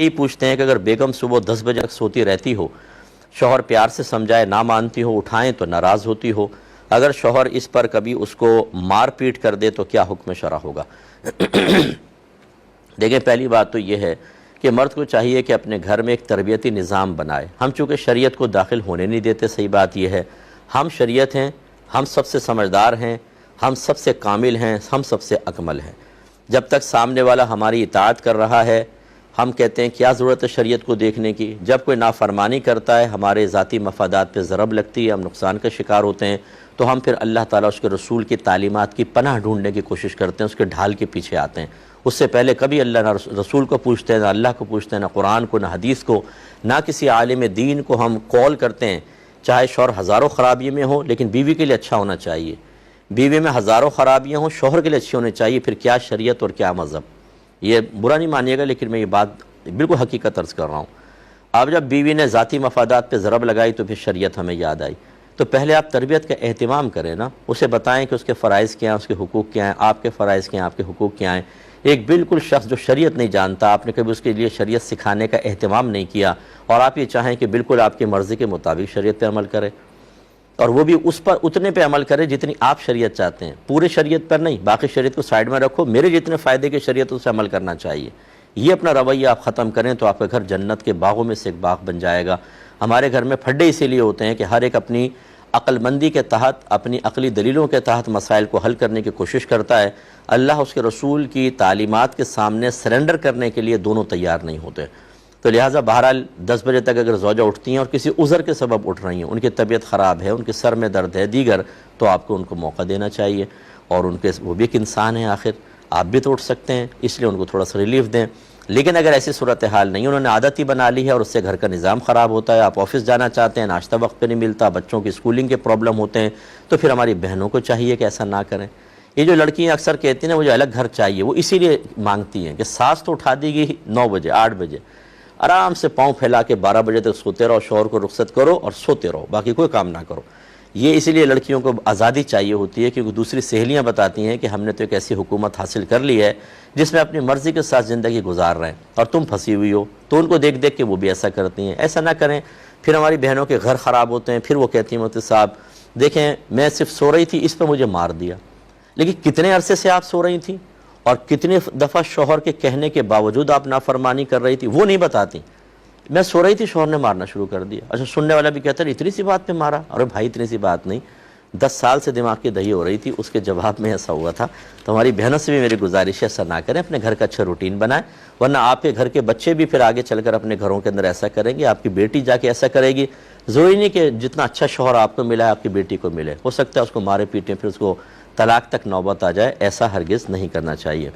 یہی پوچھتے ہیں کہ اگر بیگم صبح 10 بجے تک سوتی رہتی ہو، شوہر پیار سے سمجھائے نہ مانتی ہو، اٹھائیں تو ناراض ہوتی ہو، اگر شوہر اس پر کبھی اس کو مار پیٹ کر دے تو کیا حکم شرع ہوگا؟ دیکھیں، پہلی بات تو یہ ہے کہ مرد کو چاہیے کہ اپنے گھر میں ایک تربیتی نظام بنائے۔ ہم چونکہ شریعت کو داخل ہونے نہیں دیتے، صحیح بات یہ ہے، ہم شریعت ہیں، ہم سب سے سمجھدار ہیں، ہم سب سے کامل ہیں، ہم سب سے اکمل ہیں۔ جب تک سامنے والا ہماری اطاعت کر رہا ہے، ہم کہتے ہیں کیا ضرورت ہے شریعت کو دیکھنے کی۔ جب کوئی نافرمانی کرتا ہے، ہمارے ذاتی مفادات پہ ضرب لگتی ہے، ہم نقصان کا شکار ہوتے ہیں، تو ہم پھر اللہ تعالیٰ اس کے رسول کی تعلیمات کی پناہ ڈھونڈنے کی کوشش کرتے ہیں، اس کے ڈھال کے پیچھے آتے ہیں۔ اس سے پہلے کبھی اللہ نہ رسول کو پوچھتے ہیں، نہ اللہ کو پوچھتے ہیں، نہ قرآن کو، نہ حدیث کو، نہ کسی عالم دین کو ہم کال کرتے ہیں۔ چاہے شوہر ہزاروں خرابی میں ہو لیکن بیوی کے لیے اچھا ہونا چاہیے، بیوی میں ہزاروں خرابیاں ہوں، شوہر کے لیے اچھی ہونی چاہیے، پھر کیا شریعت اور کیا مذہب۔ یہ برا نہیں مانیے گا لیکن میں یہ بات بالکل حقیقت عرض کر رہا ہوں۔ اب جب بیوی نے ذاتی مفادات پہ ضرب لگائی تو پھر شریعت ہمیں یاد آئی۔ تو پہلے آپ تربیت کا اہتمام کریں نا، اسے بتائیں کہ اس کے فرائض کیا ہیں، اس کے حقوق کیا ہیں، آپ کے فرائض کیا ہیں، آپ کے حقوق کیا ہیں۔ ایک بالکل شخص جو شریعت نہیں جانتا، آپ نے کبھی اس کے لیے شریعت سکھانے کا اہتمام نہیں کیا، اور آپ یہ چاہیں کہ بالکل آپ کی مرضی کے مطابق شریعت پہ عمل کرے، اور وہ بھی اس پر اتنے پہ عمل کرے جتنی آپ شریعت چاہتے ہیں، پورے شریعت پر نہیں، باقی شریعت کو سائیڈ میں رکھو، میرے جتنے فائدے کی شریعت اس سے عمل کرنا چاہیے۔ یہ اپنا رویہ آپ ختم کریں تو آپ کا گھر جنت کے باغوں میں سے ایک باغ بن جائے گا۔ ہمارے گھر میں پھڈے اسی لیے ہوتے ہیں کہ ہر ایک اپنی عقل مندی کے تحت، اپنی عقلی دلیلوں کے تحت مسائل کو حل کرنے کی کوشش کرتا ہے۔ اللہ اس کے رسول کی تعلیمات کے سامنے سرنڈر کرنے کے لیے دونوں تیار نہیں ہوتے۔ تو لہٰذا بہرحال 10 بجے تک اگر زوجہ اٹھتی ہیں اور کسی عذر کے سبب اٹھ رہی ہیں، ان کی طبیعت خراب ہے، ان کے سر میں درد ہے دیگر، تو آپ کو ان کو موقع دینا چاہیے، اور ان کے وہ بھی ایک انسان ہیں، آخر آپ بھی تو اٹھ سکتے ہیں، اس لیے ان کو تھوڑا سا ریلیف دیں۔ لیکن اگر ایسی صورتحال نہیں، انہوں نے عادت ہی بنا لی ہے اور اس سے گھر کا نظام خراب ہوتا ہے، آپ آفس جانا چاہتے ہیں، ناشتہ وقت پہ نہیں ملتا، بچوں کی اسکولنگ کے پرابلم ہوتے ہیں، تو پھر ہماری بہنوں کو چاہیے کہ ایسا نہ کریں۔ یہ جو لڑکیاں اکثر کہتی ہیں نا مجھے الگ گھر چاہیے، وہ اسی لیے مانگتی ہیں کہ ساس تو اٹھا دی گئی 9 بجے 8 بجے، آرام سے پاؤں پھیلا کے 12 بجے تک سوتے رہو، شوہر کو رخصت کرو اور سوتے رہو، باقی کوئی کام نہ کرو۔ یہ اسی لیے لڑکیوں کو آزادی چاہیے ہوتی ہے کیونکہ دوسری سہیلیاں بتاتی ہیں کہ ہم نے تو ایک ایسی حکومت حاصل کر لی ہے جس میں اپنی مرضی کے ساتھ زندگی گزار رہے ہیں، اور تم پھنسی ہوئی ہو، تو ان کو دیکھ دیکھ کے وہ بھی ایسا کرتی ہیں۔ ایسا نہ کریں، پھر ہماری بہنوں کے گھر خراب ہوتے ہیں، پھر وہ کہتی ہیں مفتی صاحب دیکھیں میں صرف سو رہی تھی، اس پہ مجھے مار دیا۔ لیکن کتنے عرصے سے آپ سو رہی تھیں اور کتنے دفعہ شوہر کے کہنے کے باوجود آپ نافرمانی کر رہی تھی، وہ نہیں بتاتی۔ میں سو رہی تھی، شوہر نے مارنا شروع کر دیا۔ اچھا، سننے والا بھی کہتا ہے اتنی سی بات پہ مارا؟ ارے بھائی اتنی سی بات نہیں، 10 سال سے دماغ کی دہی ہو رہی تھی، اس کے جواب میں ایسا ہوا تھا۔ تو ہماری بہنوں سے بھی میری گزارش ہے ایسا نہ کریں، اپنے گھر کا اچھا روٹین بنائیں، ورنہ آپ کے گھر کے بچے بھی پھر آگے چل کر اپنے گھروں کے اندر ایسا کریں گے، آپ کی بیٹی جا کے ایسا کرے گی۔ ضروری نہیں کہ جتنا اچھا شوہر آپ کو ملا ہے آپ کی بیٹی کو ملے، ہو سکتا ہے اس کو مارے پیٹیں پھر اس کو طلاق تک نوبت آ جائے، ایسا ہرگز نہیں کرنا چاہیے۔